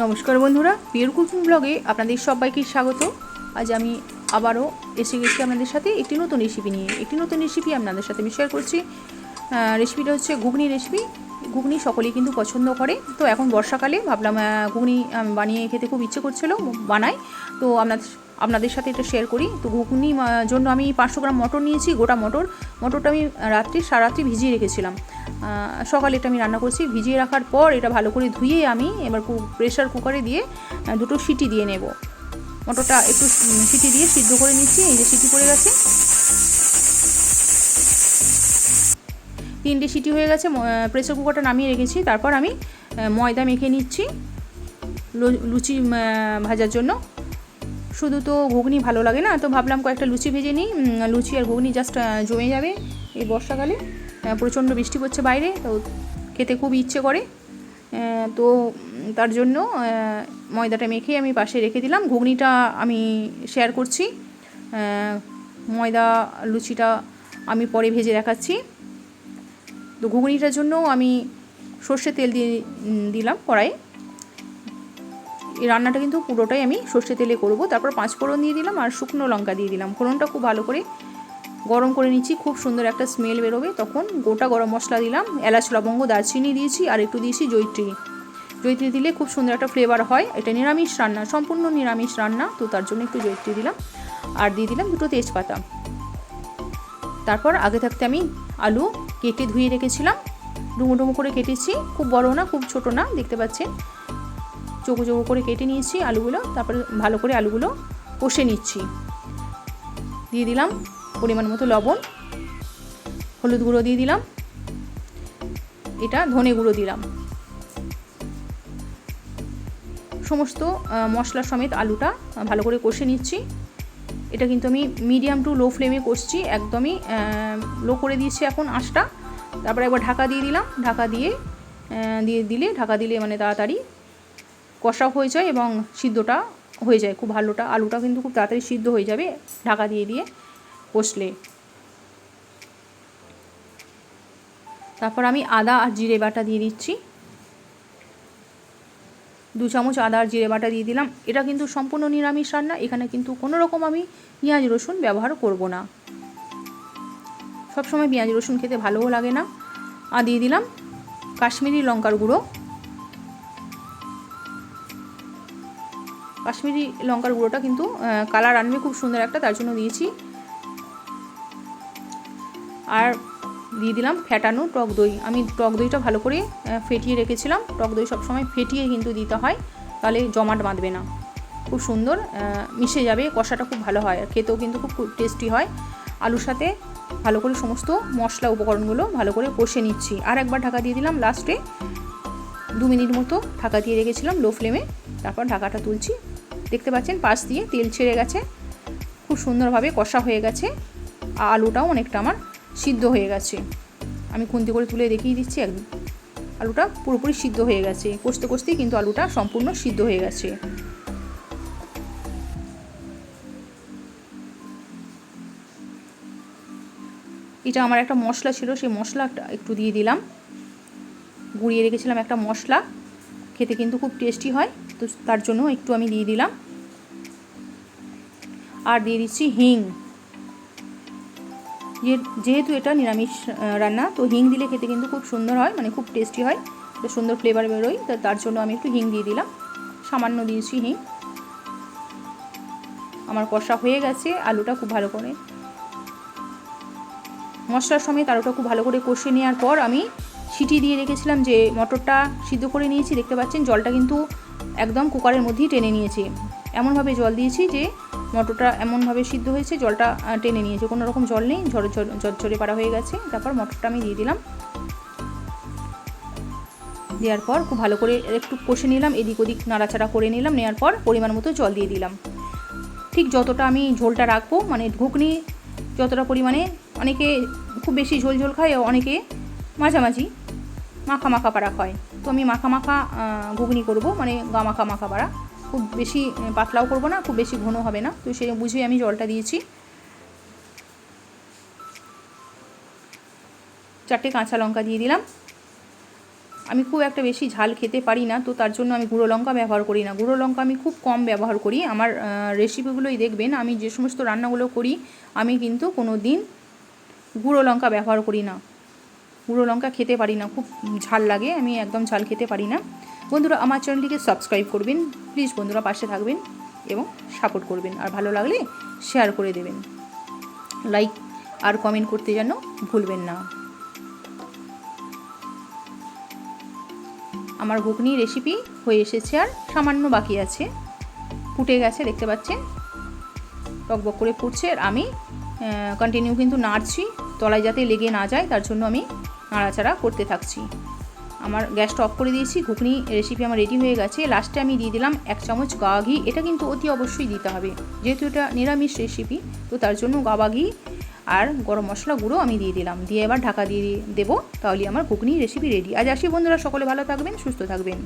নমস্কার বন্ধুরা, pure cooking ব্লগে আপনাদের সবাইকে স্বাগত। আজ আমি আবারও এসে গেছি আপনাদের সাথে একটি নতুন রেসিপি নিয়ে। একটি নতুন রেসিপি আপনাদের সাথে আমি শেয়ার করছি। রেসিপিটা হচ্ছে ঘুগনি রেসিপি। ঘুগনি সকলেই কিন্তু পছন্দ করে। তো এখন বর্ষাকালে ভাবলাম ঘুগনি বানিয়ে খেতে খুব ইচ্ছে করছিল, বানাই। তো আপনাদের সাথে এটা শেয়ার করি। তো ঘুগনি জন্য আমি 500 গ্রাম মটর নিয়েছি, গোটা মটরটা আমি সারা রাত্রি ভিজিয়ে রেখেছিলাম। সকালে এটা আমি রান্না করছি। ভিজিয়ে রাখার পর এটা ভালো করে ধুয়ে আমি এবার প্রেশার কুকারে দিয়ে দুটো সিটি দিয়ে নেব। মটরটা একটু সিটি দিয়ে সিদ্ধ করে নিচ্ছি। এই যে সিটি পড়ে গেছে, 3টে সিটি হয়ে গেছে। প্রেসার কুকারটা নামিয়ে রেখেছি। তারপর আমি ময়দা মেখে নিচ্ছি লুচি ভাজার জন্য। শুধু তো ঘুগনি ভালো লাগে না, তো ভাবলাম কয়েকটা লুচি ভেজে নিই। লুচি আর ঘুগনি জাস্ট জমে যাবে এই বর্ষাকালে। প্রচণ্ড বৃষ্টি পড়ছে বাইরে, তো খেতে খুব ইচ্ছে করে। তো তার জন্য ময়দাটা মেখে আমি পাশে রেখে দিলাম। ঘুগনিটা আমি শেয়ার করছি। ময়দা লুচিটা আমি পরে ভেজে দেখাচ্ছি। তো ঘুগনিটার জন্য আমি সর্ষের তেল দিয়ে দিলাম কড়াইয়ে। এই রান্নাটা কিন্তু পুরোটাই আমি সর্ষে তেলে করব। তারপর 5 ফোড়ন দিয়ে দিলাম আর শুকনো লঙ্কা দিয়ে দিলাম। ফোড়নটা খুব ভালো করে গরম করে নিচ্ছি, খুব সুন্দর একটা স্মেল বেরোবে। তখন গোটা গরম মশলা দিলাম, এলাচ লবঙ্গ দারচিনি দিয়েছি, আর একটু দিয়েছি জয়িত্রী দিলে খুব সুন্দর একটা ফ্লেভার হয়। এটা নিরামিষ রান্না, সম্পূর্ণ নিরামিষ রান্না, তো তার জন্য একটু জয়িত্রী দিলাম। আর দিয়ে দিলাম 2টো তেজপাতা। তারপর আগে থাকতে আমি আলু কেটে ধুয়ে রেখেছিলাম, ডুমো ডুমো করে কেটেছি। খুব বড় না, খুব ছোট না, দেখতে পাচ্ছেন। চৌকো চৌকো করে কেটে নিয়েছি আলুগুলো। তারপরে ভালো করে আলুগুলো কষে নিচ্ছি। দিয়ে দিলাম পরিমাণ মতো লবণ, হলুদ গুঁড়ো দিয়ে দিলাম, এটা ধনে গুঁড়ো দিলাম। সমস্ত মশলা সমেত আলুটা ভালো করে কষে নিচ্ছি। এটা কিন্তু আমি মিডিয়াম টু লো ফ্লেমে কষছি, একদমই লো করে দিয়েছি এখন আঁচটা। তারপরে একবার ঢাকা দিয়ে দিলাম। ঢাকা দিলে মানে তাড়াতাড়ি কষা হয়ে যায় এবং সিদ্ধটা হয়ে যায় খুব ভালোটা। আলুটা কিন্তু খুব তাড়াতাড়ি সিদ্ধ হয়ে যাবে ঢাকা দিয়ে কষলে। তারপর আমি আদা আর জিরে বাটা দিয়ে দিচ্ছি। 2 চামচ আদা আর জিরে বাটা দিয়ে দিলাম। এটা কিন্তু সম্পূর্ণ নিরামিষ রান্না, এখানে কিন্তু কোনো রকম আমি পেঁয়াজ রসুন ব্যবহার করব না। সবসময় পেঁয়াজ রসুন খেতে ভালোও লাগে না। আর দিয়ে দিলাম কাশ্মীরি লঙ্কার গুঁড়ো। কাশ্মীরি লঙ্কার গুঁড়োটা কিন্তু কালার আনবে খুব সুন্দর একটা, তার জন্য দিয়েছি। আর দিয়ে দিলাম ফেটানো টক দই। আমি টক দইটা ভালো করে ফেটিয়ে রেখেছিলাম। টক দই সবসময় ফেটিয়ে কিন্তু দিতে হয়, তাহলে জমাট বাঁধবে না, খুব সুন্দর মিশে যাবে। কষাটা খুব ভালো হয় আর খেতেও কিন্তু খুব টেস্টি হয়। আলুর সাথে ভালো করে সমস্ত মশলা উপকরণগুলো ভালো করে কষে নিচ্ছি। আর একবার ঢাকা দিয়ে দিলাম লাস্টে। 2 মিনিট মতো ঢাকা দিয়ে রেখেছিলাম লো ফ্লেমে। তারপর ঢাকাটা তুলছি। দেখতে পাচ্ছেন পাশ দিয়ে তেল ছেড়ে গেছে, খুব সুন্দরভাবে কষা হয়ে গেছে। আলুটাও অনেকটা আমার সিদ্ধ হয়ে গেছে। আমি খুন্তি করে তুলে দেখিয়ে দিচ্ছি, একদম আলুটা পুরোপুরি সিদ্ধ হয়ে গেছে। কষতে কষতেই কিন্তু আলুটা সম্পূর্ণ সিদ্ধ হয়ে গেছে। এটা আমার একটা মশলা ছিল, সেই মশলাটা একটু দিয়ে দিলাম। গুঁড়িয়ে রেখেছিলাম একটা মশলা, খেতে কিন্তু খুব টেস্টি হয়, তো তার জন্য একটু আমি দিয়ে দিলাম। আর দিয়ে দিচ্ছি হিং। যেহেতু এটা নিরামিষ রান্না, তো হিং দিলে খেতে কিন্তু খুব সুন্দর হয়, মানে খুব টেস্টি হয়, একটা সুন্দর ফ্লেভার বেরোয়। তো তার জন্য আমি একটু হিং দিয়ে দিলাম, সামান্য দিয়েছি হিং। আমার কষা হয়ে গেছে। আলুটা খুব ভালো করে মশলার সমেত আলুটা খুব ভালো করে কষে নেওয়ার পর আমি সিটি দিয়ে রেখেছিলাম যে মটরটা সিদ্ধ করে নিয়েছি। দেখতে পাচ্ছেন জলটা কিন্তু একদম কুকারের মধ্যেই টেনে নিয়েছি। এমনভাবে জল দিয়েছি যে মটরটা এমনভাবে সিদ্ধ হয়েছে, জলটা টেনে নিয়েছে, কোনো রকম জল নেই, ঝরঝরে পাড়া হয়ে গেছে। তারপর মটরটা আমি দিয়ে দিলাম। দেওয়ার পর খুব ভালো করে একটু কষে নিলাম, এদিক ওদিক নাড়াচাড়া করে নিলাম। নেওয়ার পর পরিমাণ মতো জল দিয়ে দিলাম। ঠিক যতটা আমি ঝোলটা রাখবো, মানে ঘুগনি যতটা পরিমাণে, অনেকে খুব বেশি ঝোল ঝোল খায়, অনেকে মাঝামাঝি মাখা মাখা পাড়া খায়। তো আমি মাখা মাখা ঘুগনি করব, মানে গা মাখা মাখা পাড়া, খুব বেশি পাতলাও করব না, খুব বেশি ঘন হবে না। তো সেই বুঝেই আমি জলটা দিয়েছি। 4টে কাঁচা লঙ্কা দিয়ে দিলাম। আমি খুব একটা বেশি ঝাল খেতে পারি না, তো তার জন্য আমি গুঁড়ো লঙ্কা ব্যবহার করি না। গুঁড়ো লঙ্কা আমি খুব কম ব্যবহার করি। আমার রেসিপিগুলোই দেখবেন, আমি যে সমস্ত রান্নাগুলো করি আমি কিন্তু কোনো দিন গুঁড়ো লঙ্কা ব্যবহার করি না। গুঁড়ো লঙ্কা খেতে পারি না, খুব ঝাল লাগে, আমি একদম ঝাল খেতে পারি না। বন্ধুরা আমার চ্যানেলটিকে সাবস্ক্রাইব করবেন প্লিজ, বন্ধুরা পাশে থাকবেন এবং সাপোর্ট করবেন, আর ভালো লাগলে শেয়ার করে দেবেন, লাইক আর কমেন্ট করতে যেন ভুলবেন না। আমার ঘুগনি রেসিপি হয়ে এসেছে, আর সামান্য বাকি আছে, ফুটে গেছে দেখতে পাচ্ছেন, টকবক করে ফুটছে। আর আমি কন্টিনিউ কিন্তু নাড়ছি, তলায় যাতে লেগে না যায় তার জন্য আমি নাড়াচাড়া করতে থাকছি। আমার গ্যাসটা অফ করে দিয়েছি, ঘুগনি রেসিপি আমার রেডি হয়ে গেছে। লাস্টে আমি দিয়ে দিলাম 1 চামচ গাওয়া ঘি, এটা কিন্তু অতি অবশ্যই দিতে হবে, যেহেতু এটা নিরামিষ রেসিপি, তো তার জন্য গাওয়া ঘি আর গরম মশলা গুঁড়ো আমি দিয়ে দিলাম, দিয়ে এবার ঢাকা দিয়ে দেবো, তাহলে আমার ঘুগনি রেসিপি রেডি। আজ আসি বন্ধুরা, সকলে ভালো থাকবেন, সুস্থ থাকবেন।